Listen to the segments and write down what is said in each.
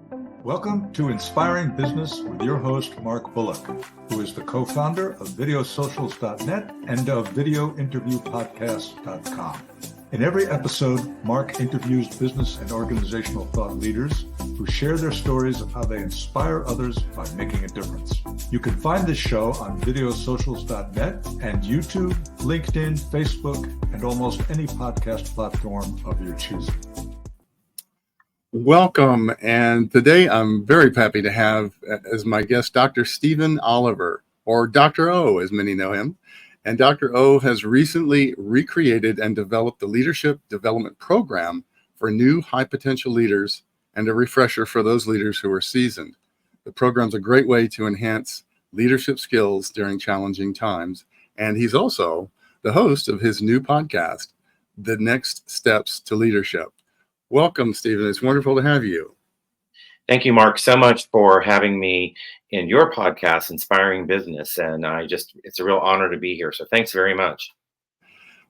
Welcome to Inspiring Business with your host, Mark Bullock, who is the co-founder of videosocials.net and of videointerviewpodcast.com. In every episode, Mark interviews business and organizational thought leaders who share their stories of how they inspire others by making a difference. You can find this show on videosocials.net and YouTube, LinkedIn, Facebook, and almost any podcast platform of your choosing. Welcome, and today I'm very happy to have as my guest Dr. Stephen Oliver, or Dr. O as many know him. And Dr. O has recently recreated and developed the Leadership Development Program for new high potential leaders and a refresher for those leaders who are seasoned. The program's a great way to enhance leadership skills during challenging times. And he's also the host of his new podcast, The Next Steps to Leadership. Welcome, Stephen. It's wonderful to have you. Thank you, Mark, so much for having me in your podcast, Inspiring Business. And it's a real honor to be here. So thanks very much.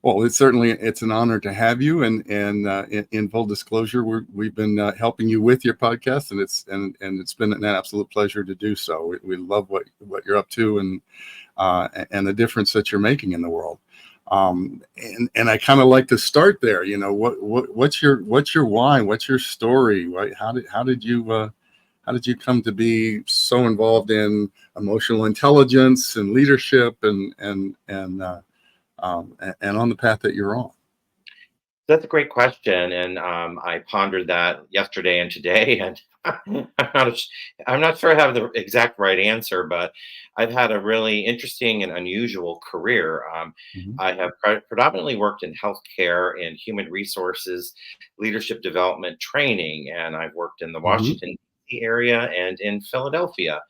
Well, it's an honor to have you. And in full disclosure, we've been helping you with your podcast, and it's been an absolute pleasure to do so. We love what you're up to and the difference that you're making in the world. And I kind of like to start there. You know, what's your why? What's your story? How did you come to be so involved in emotional intelligence and leadership and on the path that you're on? That's a great question, and I pondered that yesterday and today, and I'm not sure I have the exact right answer, but I've had a really interesting and unusual career. I have predominantly worked in healthcare and human resources, leadership development training, and I've worked in the Washington D.C. area and in Philadelphia.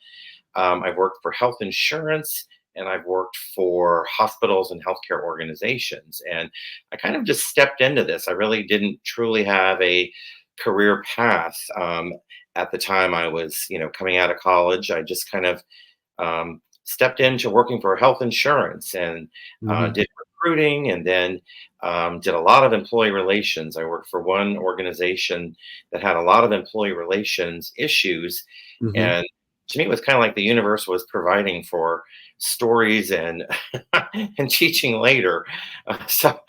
I've worked for health insurance, and I've worked for hospitals and healthcare organizations. And I kind of just stepped into this. I really didn't truly have a career path. At the time I was, coming out of college, I just kind of stepped into working for health insurance and did recruiting, and then did a lot of employee relations. I worked for one organization that had a lot of employee relations issues. And to me, it was kind of like the universe was providing for stories and and teaching later. So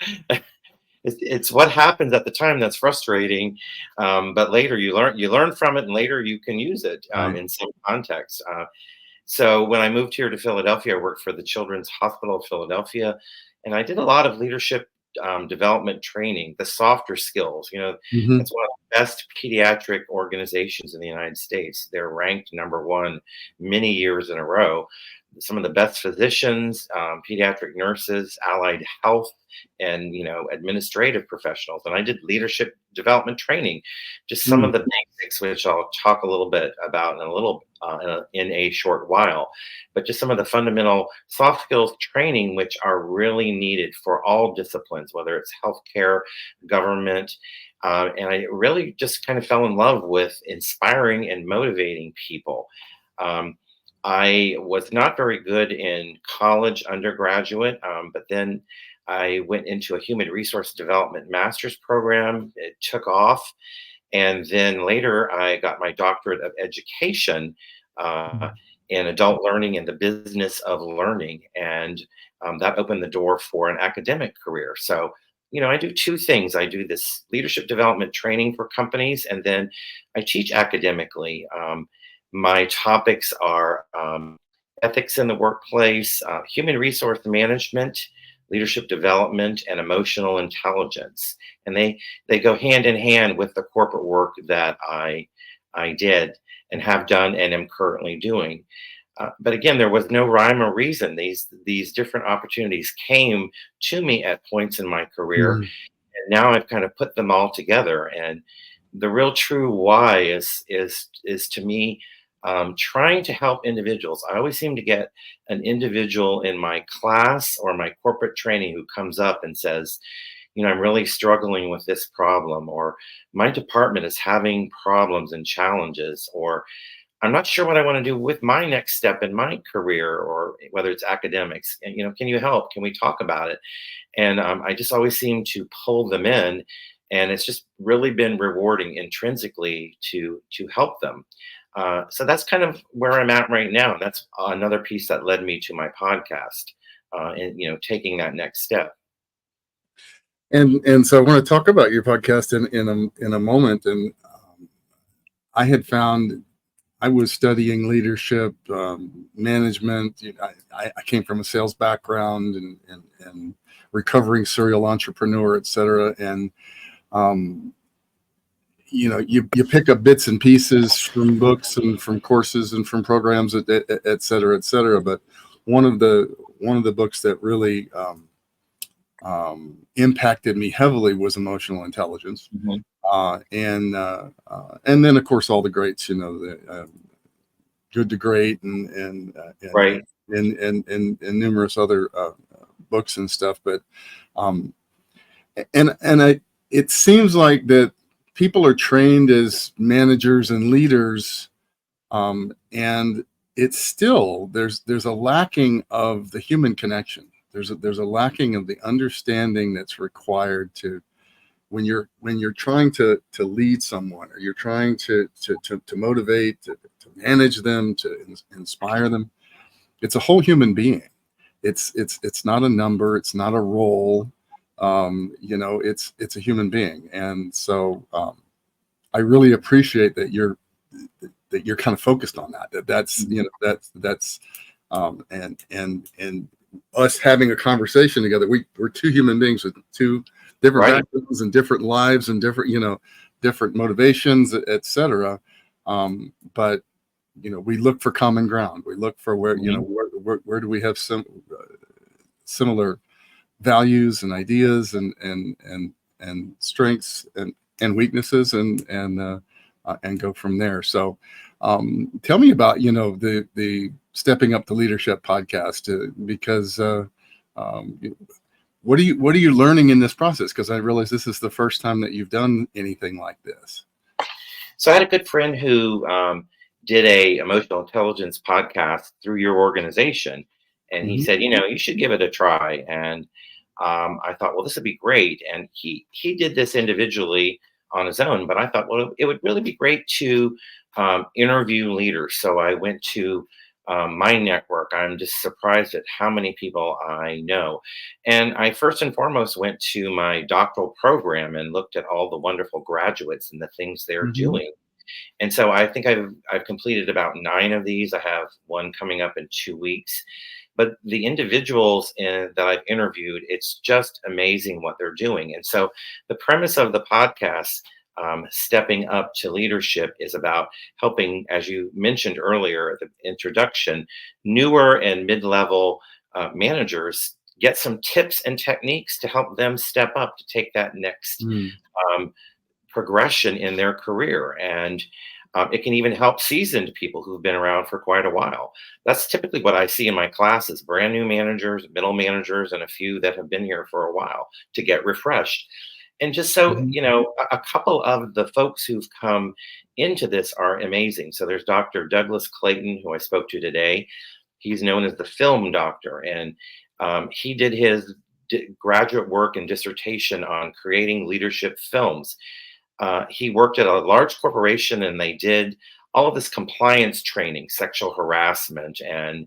it's what happens at the time that's frustrating, but later you learn from it, and later you can use it in some context. So when I moved here to Philadelphia, I worked for the Children's Hospital of Philadelphia, and I did a lot of leadership development training, the softer skills. It's one of the best pediatric organizations in the United States. They're ranked number one many years in a row. Some of the best physicians, pediatric nurses, allied health, and administrative professionals. And I did leadership development training, just some of the basics, which I'll talk a little bit about in a short while. But just some of the fundamental soft skills training, which are really needed for all disciplines, whether it's healthcare, government. And I really just kind of fell in love with inspiring and motivating people. I was not very good in college undergraduate, but then I went into a human resource development master's program. It took off. And then later I got my doctorate of education in adult learning and the business of learning. And that opened the door for an academic career. So, I do two things. I do this leadership development training for companies, and then I teach academically. My topics are ethics in the workplace, human resource management, leadership development, and emotional intelligence. And they go hand in hand with the corporate work that I did and have done and am currently doing. But again, there was no rhyme or reason. These different opportunities came to me at points in my career, and now I've kind of put them all together. And the real true why is to me trying to help individuals. I always seem to get an individual in my class or my corporate training who comes up and says, I'm really struggling with this problem, or my department is having problems and challenges, or I'm not sure what I want to do with my next step in my career, or whether it's academics. And, can you help? Can we talk about it? And I just always seem to pull them in and it's just really been rewarding intrinsically to help them. So that's kind of where I'm at right now. And that's another piece that led me to my podcast, and taking that next step. And so I want to talk about your podcast in a moment. And I had found I was studying leadership, management. I came from a sales background and recovering serial entrepreneur, et cetera. And you pick up bits and pieces from books and from courses and from programs, et cetera, et cetera. But one of the books that really impacted me heavily was Emotional Intelligence. Mm-hmm. And then of course all the greats, the Good to Great and Right. numerous other books and stuff. But it seems like that people are trained as managers and leaders, and it's still there's a lacking of the human connection. There's a lacking of the understanding that's required to when you're trying to lead someone, or you're trying to motivate, to manage them, to inspire them. It's a whole human being. It's not a number. It's not a role. It's a human being. And so I really appreciate that you're kind of focused on that. That's and us having a conversation together. We're two human beings with two different Right. backgrounds and different lives and different motivations, et cetera. But we look for common ground. We look for where where do we have some similar values and ideas and strengths and weaknesses and go from there. So tell me about the Stepping Up to Leadership podcast, because what are you learning in this process? Because I realize this is the first time that you've done anything like this. So I had a good friend who did a emotional intelligence podcast through your organization, and he said, you should give it a try. And I thought, well, this would be great. And he did this individually on his own, but I thought, well, it would really be great to interview leaders. So I went to my network. I'm just surprised at how many people I know. And I first and foremost went to my doctoral program and looked at all the wonderful graduates and the things they're doing. And so I think I've completed about 9 of these. I have one coming up in 2 weeks. But the individuals that I've interviewed, it's just amazing what they're doing. And so the premise of the podcast, Stepping Up to Leadership, is about helping, as you mentioned earlier at the introduction, newer and mid-level managers get some tips and techniques to help them step up to take that next progression in their career. And it can even help seasoned people who've been around for quite a while. That's typically what I see in my classes: brand new managers, middle managers, and a few that have been here for a while to get refreshed. And just so, a couple of the folks who've come into this are amazing. So there's Dr. Douglas Clayton, who I spoke to today. He's known as the film doctor, and he did his graduate work and dissertation on creating leadership films. He worked at a large corporation, and they did all of this compliance training, sexual harassment, and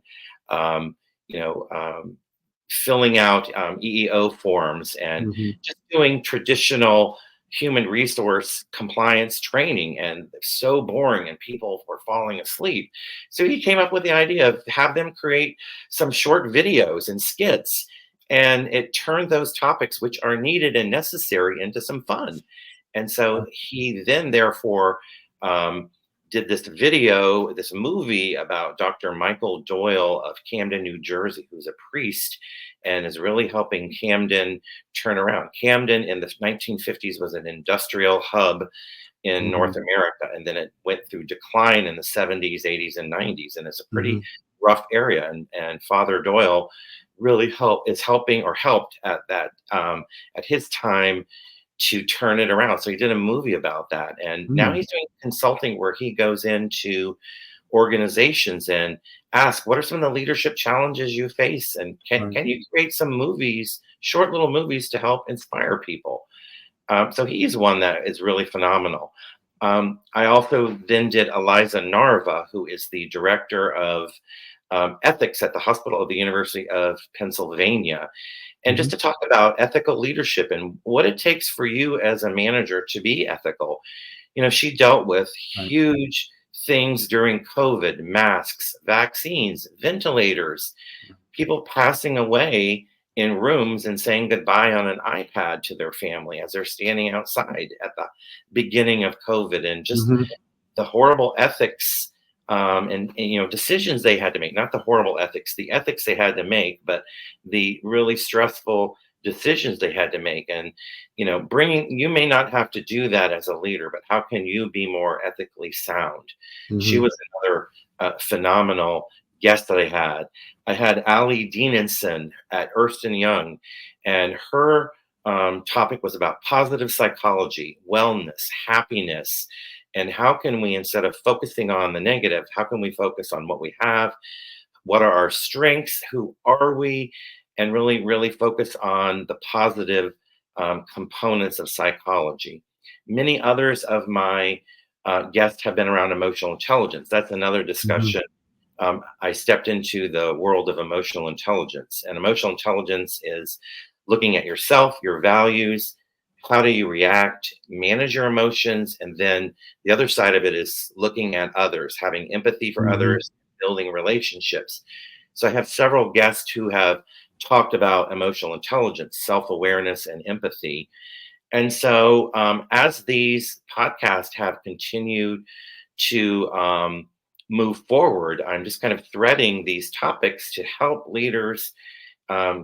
filling out EEO forms, and just doing traditional human resource compliance training. And so boring, and people were falling asleep. So he came up with the idea of have them create some short videos and skits, and it turned those topics, which are needed and necessary, into some fun. And so he then, therefore, did this movie about Dr. Michael Doyle of Camden, New Jersey, who's a priest and is really helping Camden turn around. Camden in the 1950s was an industrial hub in North America, and then it went through decline in the 70s, 80s, and 90s, and it's a pretty rough area. And Father Doyle really helped at that at his time to turn it around. So he did a movie about that. And now he's doing consulting where he goes into organizations and asks, what are some of the leadership challenges you face? And can you create some movies, short little movies, to help inspire people? So he's one that is really phenomenal. I also then did Eliza Narva, who is the director of ethics at the Hospital of the University of Pennsylvania. And just Mhm. to talk about ethical leadership and what it takes for you as a manager to be ethical. She dealt with Right. huge things during COVID: masks, vaccines, ventilators, people passing away in rooms and saying goodbye on an iPad to their family as they're standing outside at the beginning of COVID, and just Mhm. the horrible ethics, and decisions they had to make. Not the horrible ethics, the ethics they had to make, but the really stressful decisions they had to make. And bringing, you may not have to do that as a leader, but how can you be more ethically sound? She Mhm. was another phenomenal guest that I had Ali Dienenson at Ernst and Young, and her topic was about positive psychology, wellness, happiness, and how can we, instead of focusing on the negative, how can we focus on what we have, what are our strengths, who are we, and really, really focus on the positive components of psychology. Many others of my guests have been around emotional intelligence. That's another Mhm. discussion. I stepped into the world of emotional intelligence, and emotional intelligence is looking at yourself, your values, how do you react, manage your emotions, and then the other side of it is looking at others, having empathy for Mhm. others, building relationships. So I have several guests who have talked about emotional intelligence, self-awareness, and empathy. And so, as these podcasts have continued to move forward, I'm just kind of threading these topics to help leaders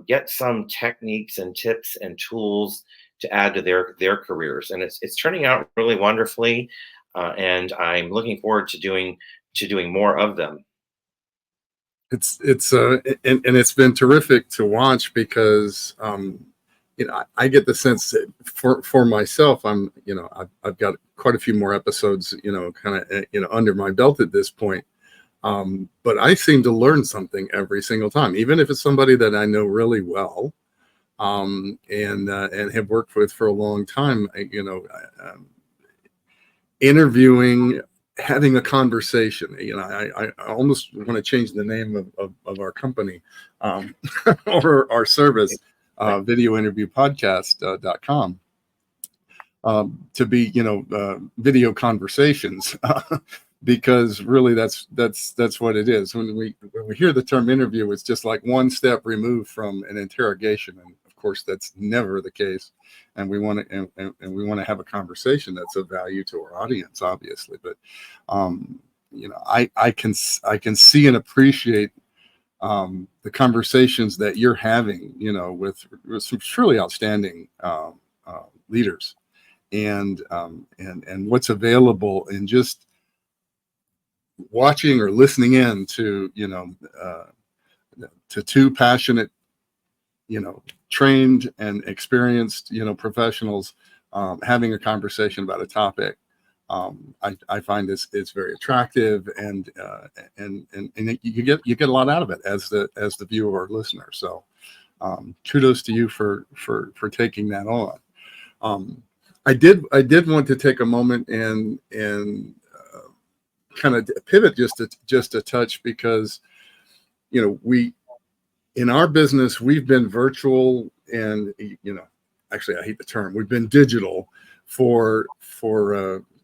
get some techniques and tips and tools to add to their careers. And it's turning out really wonderfully, and I'm looking forward to doing more of them. And it's been terrific to watch because I get the sense that for myself, I've got quite a few more episodes, kind of under my belt at this point. But I seem to learn something every single time, even if it's somebody that I know really well, and have worked with for a long time. Interviewing, having a conversation. I almost want to change the name of our company, or our service, videointerviewpodcast.com, to be, video conversations, because really that's what it is. When we hear the term interview, it's just like one step removed from an interrogation, and of course that's never the case. And we want to and we want to have a conversation that's of value to our audience, obviously. But I can see and appreciate the conversations that you're having, with some truly outstanding leaders, and what's available in just watching or listening in to to two passionate, trained and experienced, professionals, having a conversation about a topic. I find it's very attractive, and you get a lot out of it as the viewer or listener. So kudos to you for taking that on. I did want to take a moment and kind of pivot just a touch, because we, in our business, we've been virtual, and actually I hate the term, we've been digital for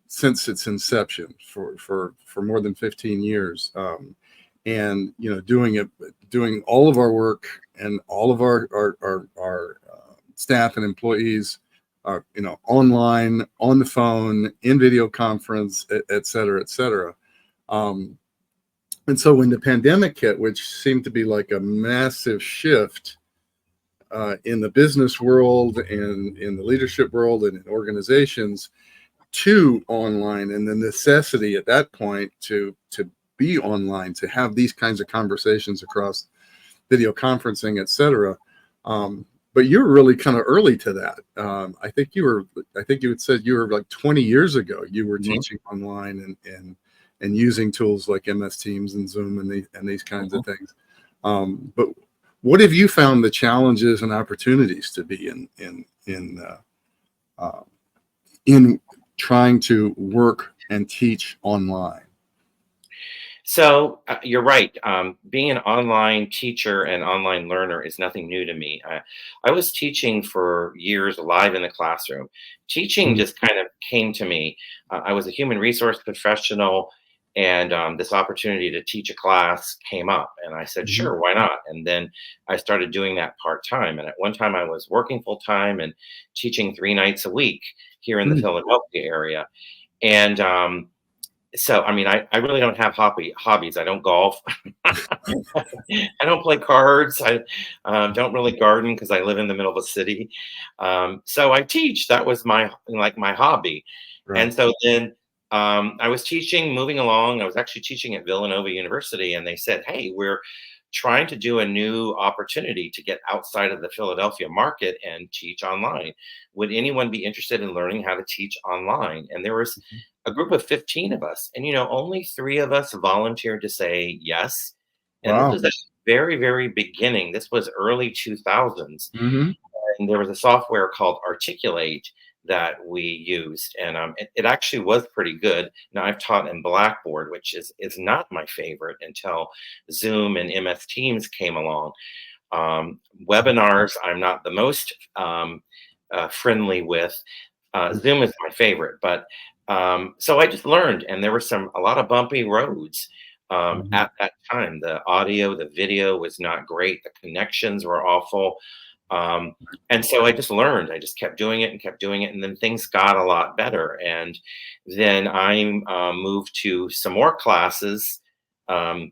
since its inception, for more than 15 years, and doing all of our work and all of our staff and employees, online, on the phone, in video conference, et cetera, et cetera. And so when the pandemic hit, which seemed to be like a massive shift in the business world and in the leadership world and in organizations to online, and the necessity at that point to be online, to have these kinds of conversations across video conferencing, et cetera. But you were really kind of early to that. I think you had said you were like 20 years ago, you were Mhm, teaching online and using tools like MS Teams and Zoom and these kinds mhm. of things. But what have you found the challenges and opportunities to be in in trying to work and teach online? So you're right. Being an online teacher and online learner is nothing new to me. I was teaching for years live in the classroom. Teaching Mhm. just kind of came to me. I was a human resource professional, and this opportunity to teach a class came up. And I said, Mhm. sure, why not? And then I started doing that part time. And at one time, I was working full time and teaching 3 nights a week here in the Mm. Philadelphia area. And so, I mean, I really don't have hobbies. I don't golf. I don't play cards. I don't really garden because I live in the middle of a city. So I teach. That was my hobby. Right. And so then I was teaching, moving along. I was actually teaching at Villanova University, and they said, "Hey, we're trying to do a new opportunity to get outside of the Philadelphia market and teach online. Would anyone be interested in learning how to teach online?" And there was Mhm. a group of 15 of us, and only 3 of us volunteered to say yes. And this Wow. was at the very, very beginning. This was early 2000s, Hmm. and there was a software called Articulate that we used, and it actually was pretty good. Now I've taught in Blackboard, which is not my favorite until Zoom and MS Teams came along. Webinars, I'm not the most friendly with. Zoom is my favorite, but so I just learned, and there were a lot of bumpy roads Mhm. at that time. The audio, the video was not great. The connections were awful. Um, and so I just learned. I just kept doing it and kept doing it, and then things got a lot better. And then I moved to some more classes. Um,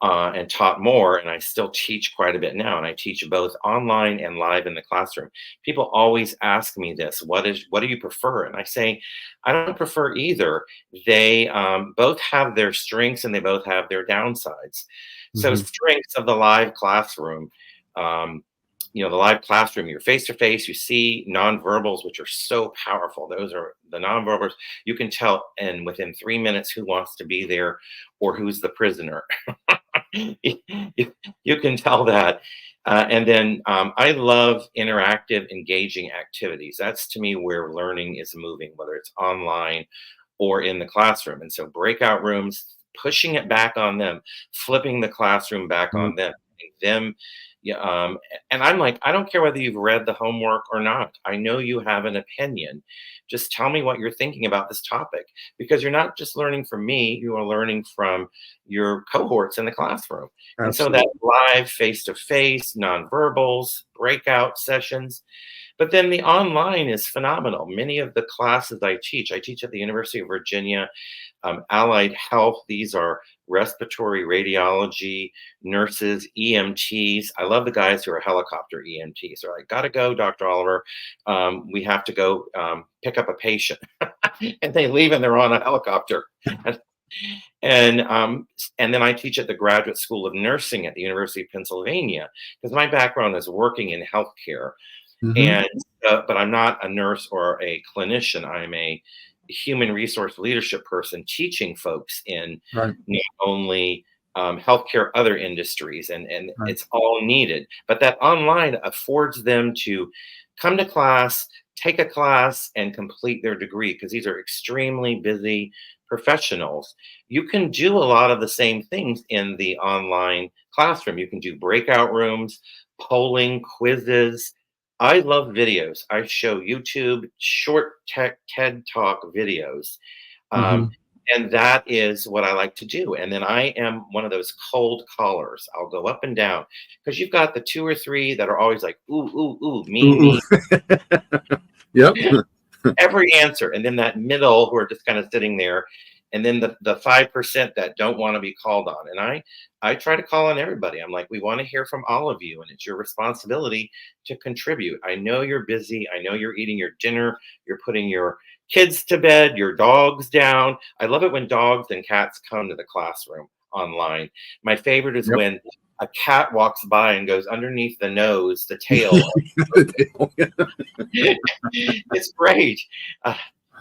and taught more, and I still teach quite a bit now, and I teach both online and live in the classroom. People always ask me this: what do you prefer? And I say, I don't prefer either. They both have their strengths and they both have their downsides. So Mhm. strengths of the live classroom. Um, the live classroom, you're face to face, you see nonverbals, which are so powerful. Those are the nonverbals. You can tell, and within 3 minutes, who wants to be there or who's the prisoner. you, you can tell that. And then I love interactive, engaging activities. That's to me where learning is moving, whether it's online or in the classroom. And so breakout rooms, pushing it back on them, flipping the classroom back Mhm. on them, making them. Yeah, and I'm like, I don't care whether you've read the homework or not. I know you have an opinion. Just tell me what you're thinking about this topic, because you're not just learning from me, you are learning from your cohorts in the classroom. And so that Absolutely. live face to face, nonverbals, breakout sessions. But then the online is phenomenal. Many of the classes I teach at the University of Virginia, allied health. These are respiratory radiology, nurses, EMTs. I love the guys who are helicopter EMTs. They're like, gotta go, Dr. Oliver. We have to go pick up a patient. And they leave and they're on a helicopter. And and then I teach at the Graduate School of Nursing at the University of Pennsylvania, because my background is working in healthcare. Mhm. And but I'm not a nurse or a clinician. I'm a human resource leadership person teaching folks in Right. not only healthcare, other industries, and Right. it's all needed. But that online affords them to come to class, take a class, and complete their degree, because these are extremely busy professionals. You can do a lot of the same things in the online classroom. You can do breakout rooms, polling, quizzes. I love videos. I show YouTube short tech TED Talk videos. Um, Mhm. and that is what I like to do. And then I am one of those cold callers. I'll go up and down, because you've got the 2 or 3 that are always like, ooh, ooh, ooh, me, Ooh, me, ooh. Yep. every answer. And then that middle who are just kind of sitting there. And then the 5% that don't want to be called on. And I try to call on everybody. I'm like, we want to hear from all of you, and it's your responsibility to contribute. I know you're busy. I know you're eating your dinner. You're putting your kids to bed, your dogs down. I love it when dogs and cats come to the classroom online. My favorite is Yep. when a cat walks by and goes underneath the nose, the tail. It's great. Uh,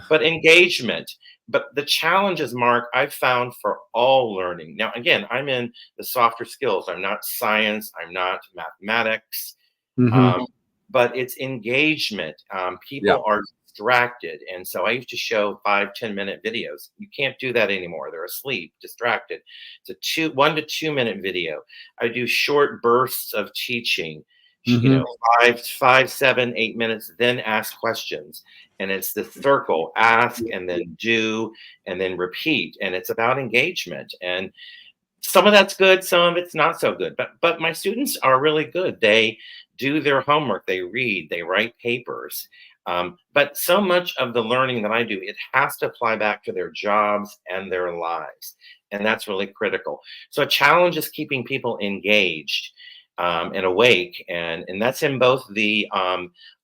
but engagement. But the challenges, Mark, I've found for all learning. Now, again, I'm in the softer skills. I'm not science. I'm not mathematics. Mhm. Um, but it's engagement. Yeah. People are distracted. And so I used to show 5-10 minute videos. You can't do that anymore. They're asleep, distracted. It's a 1 to 2 minute video. I do short bursts of teaching, you Mm-hmm. know, 5, 7, 8 minutes, then ask questions. And it's the circle: ask and then do and then repeat. And it's about engagement. And some of that's good, some of it's not so good. But my students are really good. They do their homework, they read, they write papers. But so much of the learning that I do, it has to apply back to their jobs and their lives, and that's really critical. So a challenge is keeping people engaged and awake, and that's in both the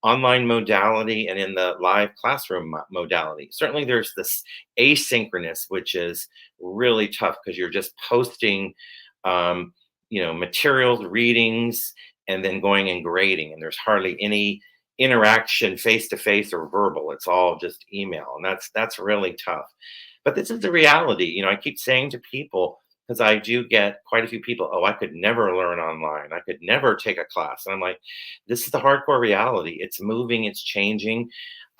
online modality and in the live classroom modality. Certainly, there's this asynchronous, which is really tough because you're just posting, materials, readings, and then going and grading, and there's hardly any interaction face to face or verbal. It's all just email, and that's really tough. But this is the reality. I keep saying to people, because I do get quite a few people, oh, I could never learn online. I could never take a class. And I'm like, this is the hardcore reality. It's moving, it's changing.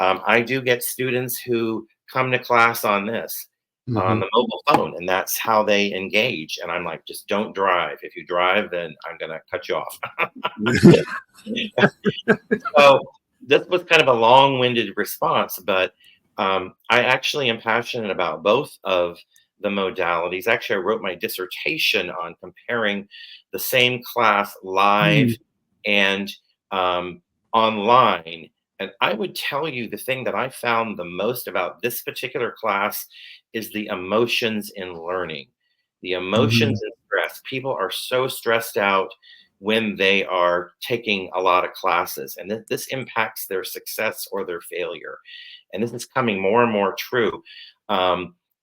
I do get students who come to class on this, on Mm-hmm. the mobile phone, and that's how they engage. And I'm like, just don't drive. If you drive, then I'm going to cut you off. So this was kind of a long-winded response, but I actually am passionate about both of the modalities. Actually, I wrote my dissertation on comparing the same class live and online. And I would tell you the thing that I found the most about this particular class is the emotions in learning, the Mm-hmm. emotions and stress. People are so stressed out when they are taking a lot of classes, and this impacts their success or their failure. And this is coming more and more true.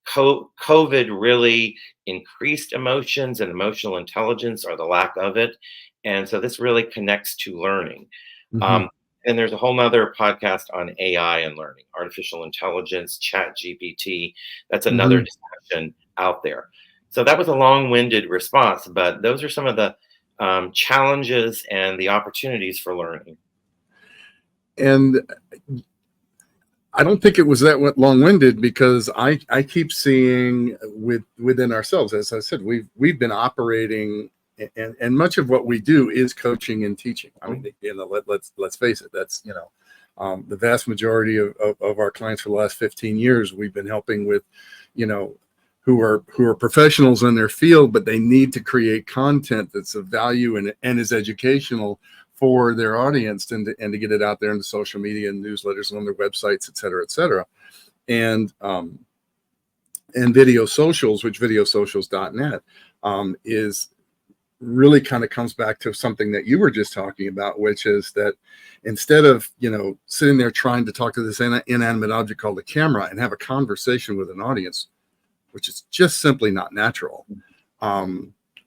COVID really increased emotions and emotional intelligence, or the lack of it. And so this really connects to learning. Mm-hmm. Um, and there's a whole nother podcast on AI and learning, artificial intelligence, chat GPT. That's another Mm-hmm. discussion out there. So that was a long-winded response, but those are some of the challenges and the opportunities for learning. And I don't think it was that long-winded, because I keep seeing within ourselves, as I said, we've been operating, and much of what we do is coaching and teaching. I mean, let's face it, that's the vast majority of our clients for the last 15 years we've been helping with, who are professionals in their field, but they need to create content that's of value and is educational for their audience, and to get it out there into social media and newsletters and on their websites, et cetera, and video socials, which videosocials.net is really kind of comes back to something that you were just talking about, which is that instead of sitting there trying to talk to this inanimate object called a camera and have a conversation with an audience, which is just simply not natural.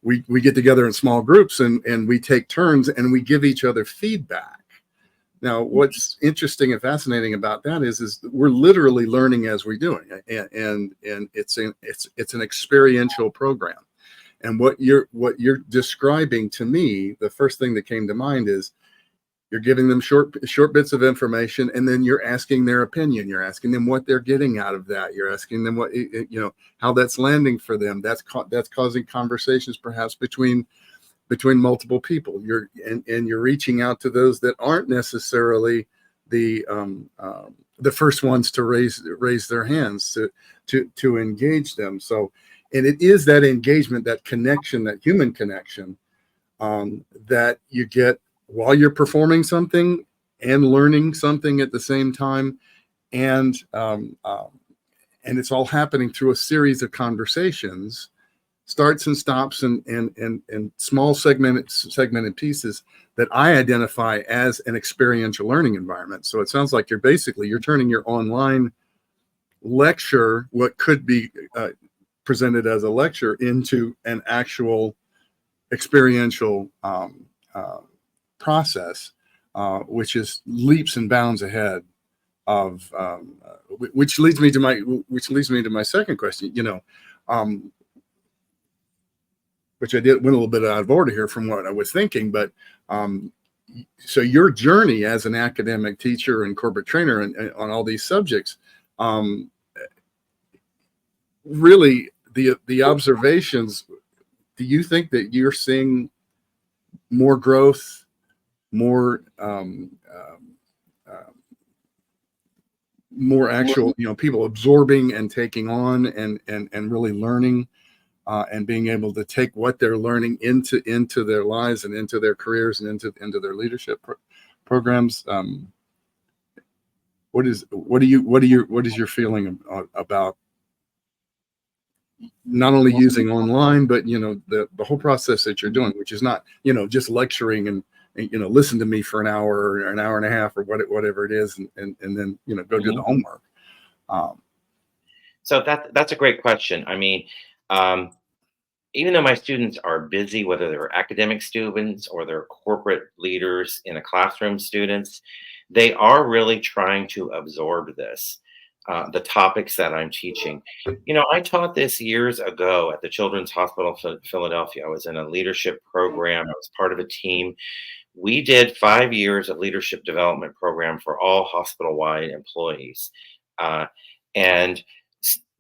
We get together in small groups and we take turns and we give each other feedback. Now, what's interesting and fascinating about that is we're literally learning as we're doing, and it's an experiential program. And what you're describing to me, the first thing that came to mind is you're giving them short bits of information, and then you're asking their opinion. You're asking them what they're getting out of that. You're asking them what how that's landing for them. That's causing conversations perhaps between multiple people. You're reaching out to those that aren't necessarily the first ones to raise their hands to engage them. So, and it is that engagement, that connection, that human connection that you get while you're performing something and learning something at the same time, and it's all happening through a series of conversations, starts and stops, and small segmented pieces that I identify as an experiential learning environment. So it sounds like you're turning your online lecture, what could be presented as a lecture, into an actual experiential process, which is leaps and bounds ahead of which leads me to my second question. Which I went a little bit out of order here from what I was thinking, but so your journey as an academic teacher and corporate trainer and on all these subjects, really the observations, do you think that you're seeing more growth, more more actual, people absorbing and taking on and really learning and being able to take what they're learning into their lives and into their careers and into their leadership programs? What is your feeling about not only using online, but the whole process that you're doing, which is not just lecturing and listen to me for an hour or an hour and a half or whatever it is, and then go do the homework. So that's a great question. I mean, even though my students are busy, whether they're academic students or they're corporate leaders in a classroom students, they are really trying to absorb this, the topics that I'm teaching. I taught this years ago at the Children's Hospital of Philadelphia. I was in a leadership program. I was part of a team. We did 5 years of leadership development program for all hospital-wide employees. And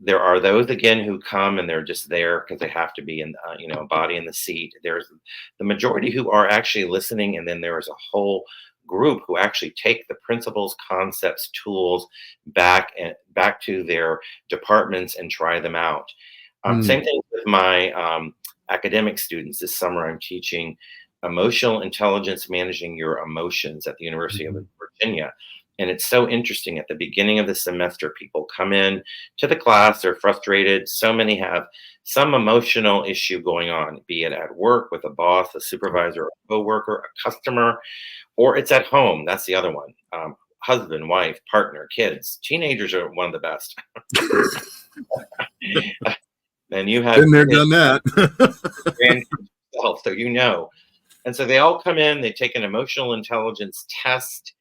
there are those, again, who come and they're just there because they have to be in, a body in the seat. There's the majority who are actually listening. And then there is a whole group who actually take the principles, concepts, tools back to their departments and try them out. Same thing with my academic students. This summer, I'm teaching emotional intelligence, managing your emotions at the University of Virginia. And it's so interesting. At the beginning of the semester, people come in to the class, they're frustrated. So many have some emotional issue going on, be it at work with a boss, a supervisor, a coworker, a customer, or it's at home. That's the other one. Husband, wife, partner, kids. Teenagers are one of the best. And you have been there, done that. So And so they all come in, they take an emotional intelligence test,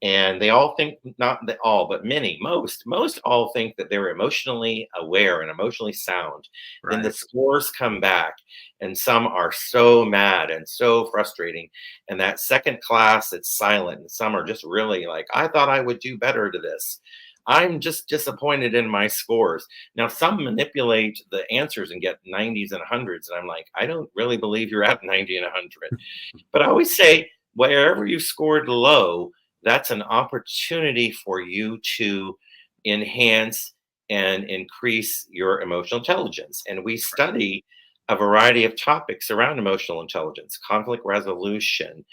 and they all think, not all, but most all think that they're emotionally aware and emotionally sound. Right. Then the scores come back, and some are so mad and so frustrating. And that second class, it's silent, and some are just really like, I thought I would do better to this. I'm just disappointed in my scores. Now, some manipulate the answers and get 90s and 100s. And I'm like, I don't really believe you're at 90 and 100. But I always say, wherever you scored low, that's an opportunity for you to enhance and increase your emotional intelligence. And we study a variety of topics around emotional intelligence, conflict resolution,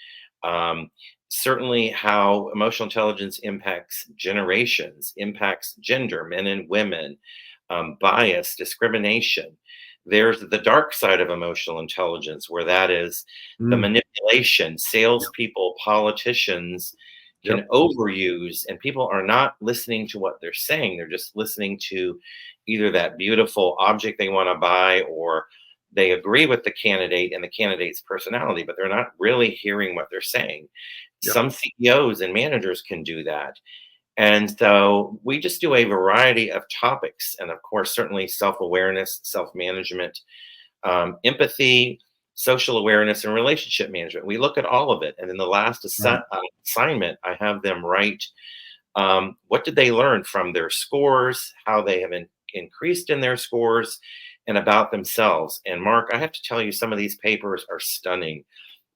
certainly how emotional intelligence impacts generations, impacts gender, men and women, bias, discrimination. There's the dark side of emotional intelligence, where that is the manipulation. Salespeople, politicians can overuse, and people are not listening to what they're saying. They're just listening to either that beautiful object they want to buy, or they agree with the candidate and the candidate's personality, but they're not really hearing what they're saying. Some CEOs and managers can do that. And so we just do a variety of topics. And of course, certainly self-awareness, self-management, empathy, social awareness, and relationship management. We look at all of it. And in the last assignment, I have them write, what did they learn from their scores, how they have increased in their scores, and about themselves. And Mark, I have to tell you, some of these papers are stunning.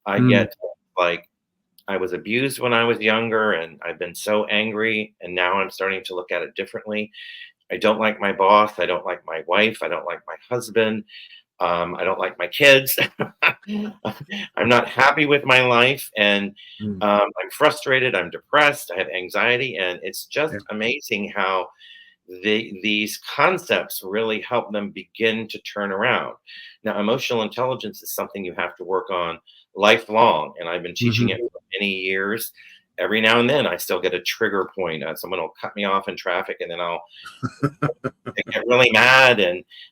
I get like, I was abused when I was younger, and I've been so angry, and now I'm starting to look at it differently. I don't like my boss. I don't like my wife. I don't like my husband. I don't like my kids. I'm not happy with my life, and I'm frustrated. I'm depressed. I have anxiety, and it's just amazing how these concepts really help them begin to turn around. Now, emotional intelligence is something you have to work on lifelong, and I've been teaching it for many years. Every now and then I still get a trigger point. Someone will cut me off in traffic, and then I'll get really mad,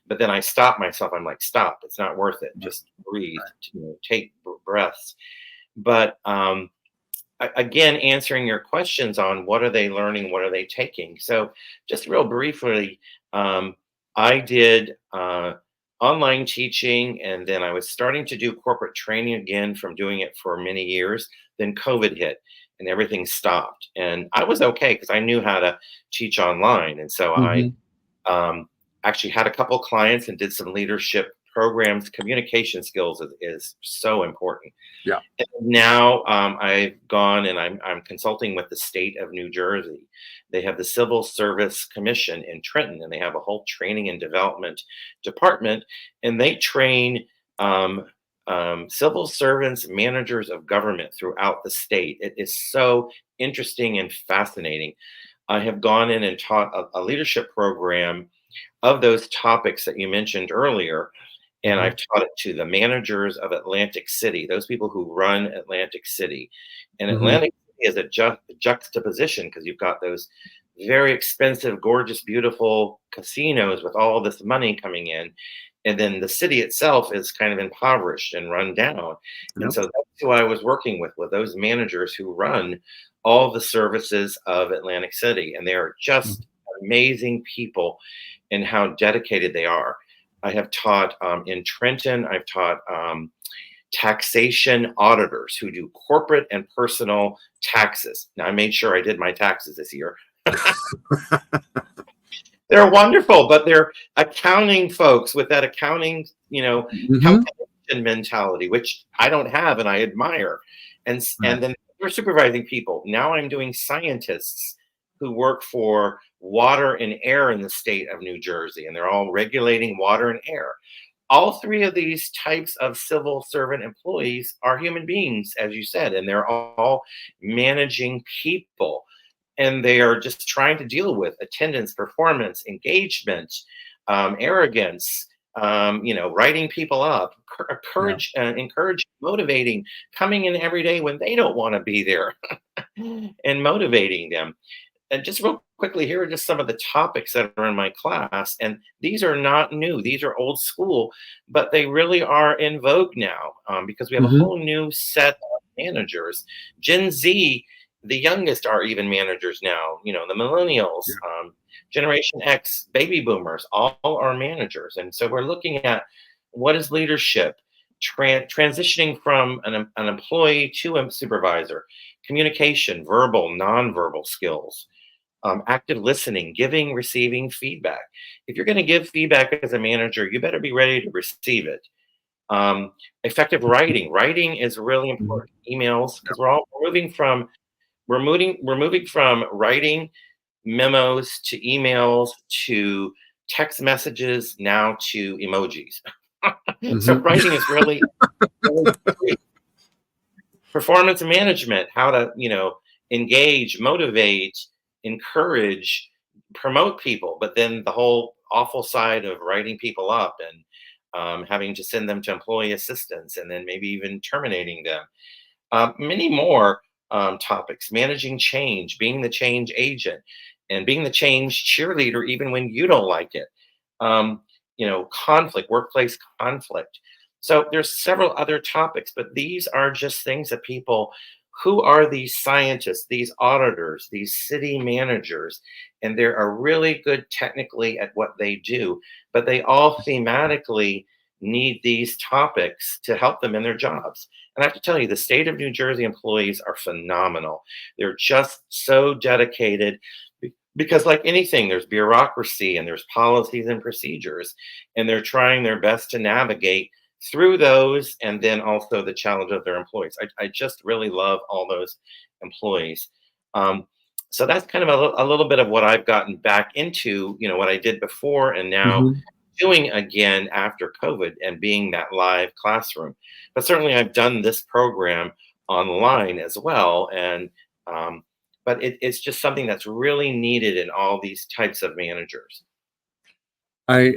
but then I stop myself. I'm like, stop, it's not worth it. Just breathe, take breaths. But again, answering your questions on what are they learning, what are they taking. So just real briefly, I did online teaching, and then I was starting to do corporate training again from doing it for many years. Then COVID hit and everything stopped. And I was okay because I knew how to teach online. And so I Hmm. um, actually had a couple clients and did some leadership programs. Communication skills is so important. Yeah. And now I've gone and I'm consulting with the state of New Jersey. They have the Civil Service Commission in Trenton, and they have a whole training and development department, and they train um, civil servants, managers of government throughout the state. It is so interesting and fascinating. I have gone in and taught a leadership program of those topics that you mentioned earlier, and Hmm. I've taught it to the managers of Atlantic City, those people who run Atlantic City. And Hmm. Atlantic City is a juxtaposition because you've got those very expensive, gorgeous, beautiful casinos with all this money coming in. And then the city itself is kind of impoverished and run down. And Yep. so that's who I was working with those managers who run all the services of Atlantic City. And they are just amazing people and how dedicated they are. I have taught in Trenton. I've taught taxation auditors who do corporate and personal taxes. Now, I made sure I did my taxes this year. They're wonderful, but they're accounting folks with that accounting, Hmm. calculation mentality, which I don't have and I admire. Right. And then we're supervising people. Now I'm doing scientists who work for water and air in the state of New Jersey, and they're all regulating water and air. All three of these types of civil servant employees are human beings, as you said, and they're all managing people, and they are just trying to deal with attendance, performance, engagement, arrogance, writing people up, Yeah. encouraging, motivating, coming in every day when they don't want to be there, and motivating them. And just real quickly, here are just some of the topics that are in my class. And these are not new, these are old school, but they really are in vogue now because we have a Hmm. whole new set of managers. Gen Z, the youngest, are even managers now. The millennials, Yeah. Generation X, baby boomers, all are managers. And so we're looking at what is leadership, transitioning from an employee to a supervisor, communication, verbal, nonverbal skills, active listening, giving, receiving feedback. If you're going to give feedback as a manager, you better be ready to receive it. Effective writing. Writing is really Mhm. important. Emails, because we're moving from writing memos to emails to text messages now to emojis. So Mhm. writing is really, really key. Performance management, how to engage, motivate, encourage, promote people, but then the whole awful side of writing people up and having to send them to employee assistance and then maybe even terminating them. Many more topics: managing change, being the change agent, and being the change cheerleader even when you don't like it. um, Conflict, workplace conflict. So there's several other topics, but these are just things that people who are these scientists, these auditors, these city managers, and they are really good technically at what they do, but they all thematically need these topics to help them in their jobs. And I have to tell you, the state of New Jersey employees are phenomenal. They're just so dedicated because, like anything, there's bureaucracy and there's policies and procedures, and they're trying their best to navigate through those and then also the challenge of their employees. I just really love all those employees. Um, so that's kind of a little bit of what I've gotten back into, what I did before and now Mhm. doing again after COVID and being that live classroom. But certainly I've done this program online as well. And um, but it's just something that's really needed in all these types of managers. I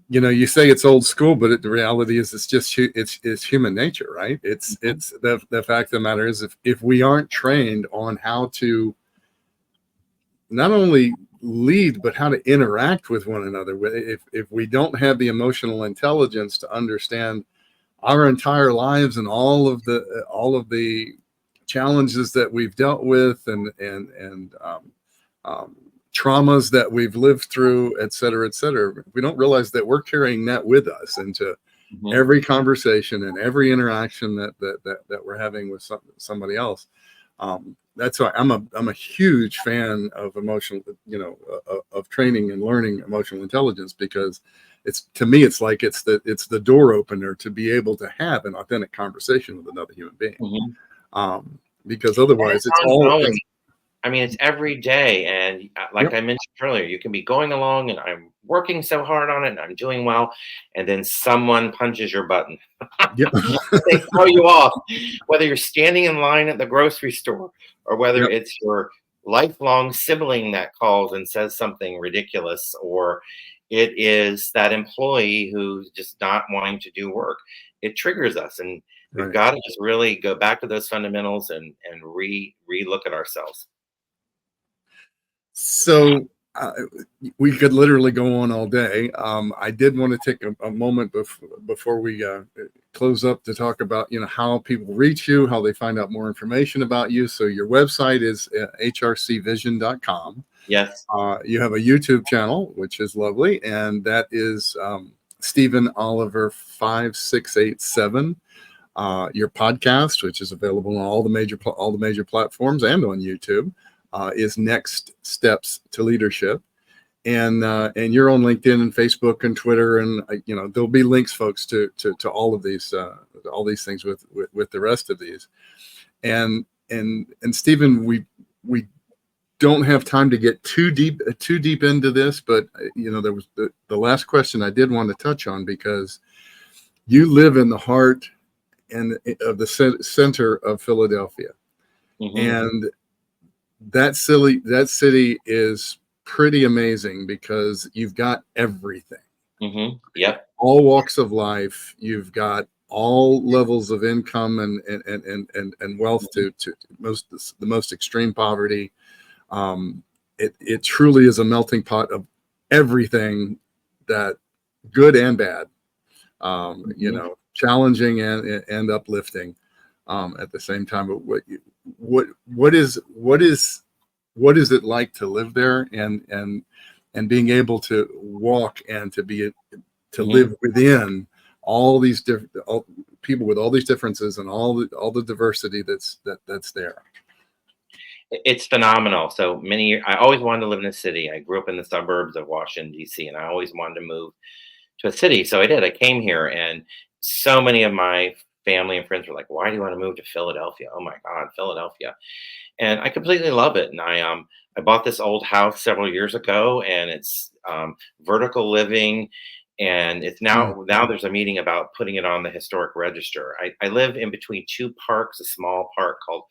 you say it's old school, but the reality is it's just it's human nature, right? Mhm. It's the fact of the matter is if we aren't trained on how to not only lead but how to interact with one another, if we don't have the emotional intelligence to understand our entire lives and all of the challenges that we've dealt with and traumas that we've lived through, et cetera, we don't realize that we're carrying that with us into every conversation and every interaction that we're having with somebody else. That's why I'm a huge fan of emotional, of training and learning emotional intelligence, because to me it's like it's the door opener to be able to have an authentic conversation with another human being. Because otherwise it's all. I mean, it's every day. And like I mentioned earlier, you can be going along and I'm working so hard on it and I'm doing well. And then someone punches your button. They throw you off, whether you're standing in line at the grocery store or whether it's your lifelong sibling that calls and says something ridiculous, or it is that employee who's just not wanting to do work. It triggers us. And we've got to just really go back to those fundamentals and re-look at ourselves. So we could literally go on all day. I did want to take a moment before we close up to talk about, how people reach you, how they find out more information about you. So your website is HRCVision.com. Yes. You have a YouTube channel, which is lovely, and that is Stephen Oliver 5687. Your podcast, which is available on all the major platforms and on YouTube, is Next Steps to Leadership, and you're on LinkedIn and Facebook and Twitter, and there'll be links, folks, to all of these things with the rest of these, and Stephen, we don't have time to get too deep into this, but there was the last question I did want to touch on, because you live in the heart and of the center of Philadelphia, and that city is pretty amazing, because you've got everything. All walks of life. You've got all levels of income and wealth to the most extreme poverty. It truly is a melting pot of everything, that good and bad, challenging and uplifting at the same time. But what is it like to live there, and being able to walk and to live within all these different people with all these differences and all the diversity that's there? It's phenomenal. So I always wanted to live in a city. I grew up in the suburbs of Washington, D.C., and I always wanted to move to a city. So I did. I came here, and so many of my family and friends were like, "Why do you want to move to Philadelphia? Oh my God, Philadelphia!" And I completely love it. And I bought this old house several years ago, and it's vertical living, and it's now there's a meeting about putting it on the historic register. I live in between two parks, a small park called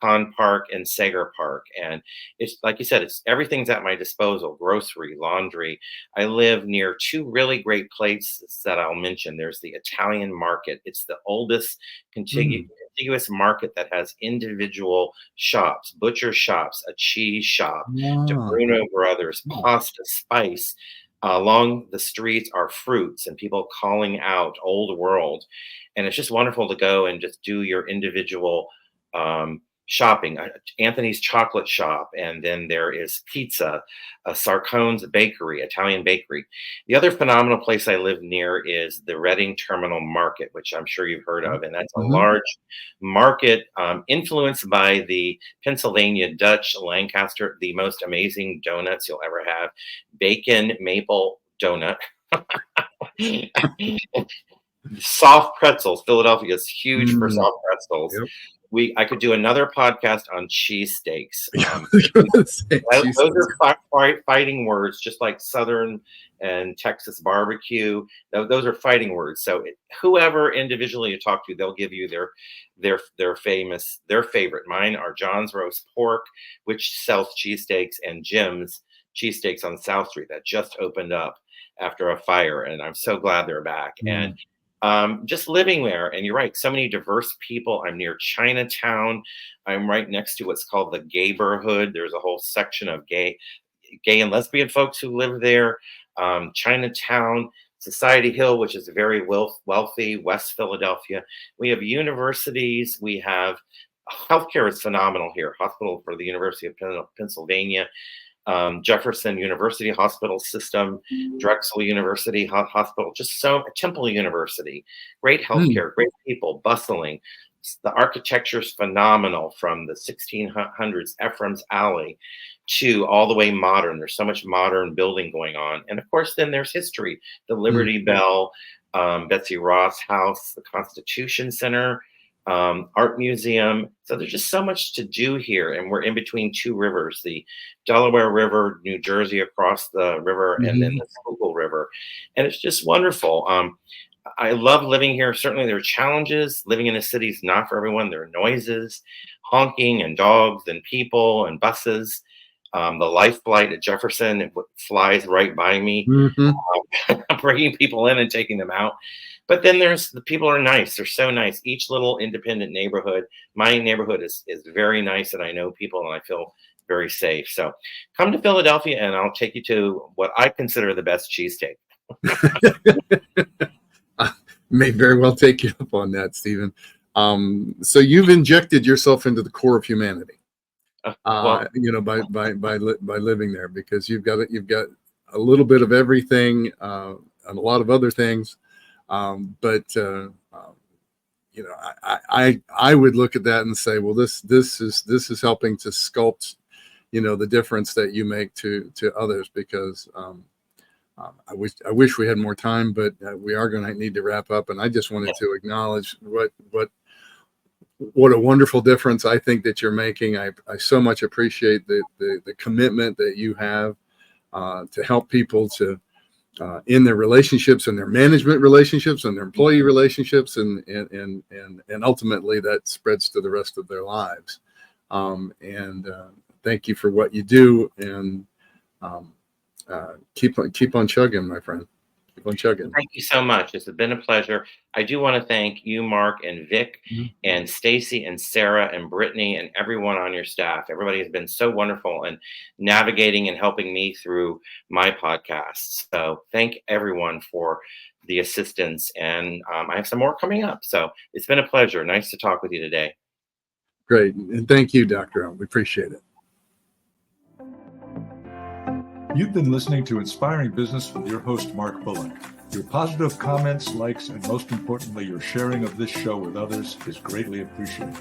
Con Park and Sager Park, and it's like you said, it's everything's at my disposal: grocery, laundry. I live near two really great places that I'll mention. There's the Italian Market. It's the oldest contiguous market that has individual shops, butcher shops, a cheese shop, DeBruno Brothers, pasta, spice. Along the streets are fruits and people calling out old world, and it's just wonderful to go and just do your individual shopping. Anthony's Chocolate Shop, and then there is pizza, Sarcone's Bakery, Italian bakery. The other phenomenal place I live near is the Reading Terminal Market, which I'm sure you've heard of, and that's a large market influenced by the Pennsylvania Dutch Lancaster, the most amazing donuts you'll ever have. Bacon maple donut. Soft pretzels. Philadelphia is huge for soft pretzels. I could do another podcast on cheesesteaks. Those are fighting words, just like Southern and Texas barbecue. Those are fighting words. So whoever individually you talk to, they'll give you their favorite. Mine are John's Roast Pork, which sells cheesesteaks, and Jim's Cheesesteaks on South Street that just opened up after a fire, and I'm so glad they're back. And just living there, and you're right, so many diverse people. I'm near Chinatown. I'm right next to what's called the Gayborhood. There's a whole section of gay and lesbian folks who live there. Chinatown, Society Hill, which is very wealthy, West Philadelphia. We have universities. We have healthcare is phenomenal here. Hospital for the University of Pennsylvania. Jefferson University Hospital System, Drexel University Hospital, Temple University, great healthcare, great people, bustling. The architecture is phenomenal, from the 1600s Ephraim's Alley to all the way modern. There's so much modern building going on. And of course, then there's history, the Liberty Bell, Betsy Ross House, the Constitution Center, Art Museum. So there's just so much to do here. And we're in between two rivers, the Delaware River, New Jersey across the river, and then the Schuylkill River. And it's just wonderful. I love living here. Certainly there are challenges. Living in a city is not for everyone. There are noises, honking, and dogs, and people, and buses. The life flight at Jefferson, it flies right by me, bringing people in and taking them out. But then the people are nice. They're so nice. Each little independent neighborhood. My neighborhood is very nice, and I know people, and I feel very safe. So come to Philadelphia, and I'll take you to what I consider the best cheesesteak. May very well take you up on that, Stephen. So you've injected yourself into the core of humanity, by living there, because you've got a little bit of everything, and a lot of other things. I would look at that and say, well, this is helping to sculpt, the difference that you make to others, because I wish we had more time, but we are going to need to wrap up. And I just wanted to acknowledge what a wonderful difference I think that you're making. I so much appreciate the commitment that you have to help people to in their relationships, and their management relationships, and their employee relationships, and ultimately that spreads to the rest of their lives. Thank you for what you do, and keep on chugging, my friend. Keep on chugging. Thank you so much. It's been a pleasure. I do want to thank you, Mark, and Vic, and Stacy, and Sarah, and Brittany, and everyone on your staff. Everybody has been so wonderful in navigating and helping me through my podcast. So thank everyone for the assistance. And I have some more coming up. So it's been a pleasure. Nice to talk with you today. Great. And thank you, Dr. O. We appreciate it. You've been listening to Inspiring Business with your host, Mark Bullock. Your positive comments, likes, and most importantly, your sharing of this show with others is greatly appreciated.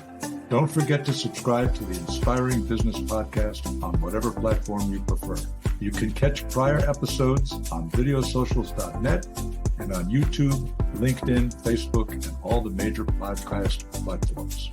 Don't forget to subscribe to the Inspiring Business Podcast on whatever platform you prefer. You can catch prior episodes on videosocials.net and on YouTube, LinkedIn, Facebook, and all the major podcast platforms.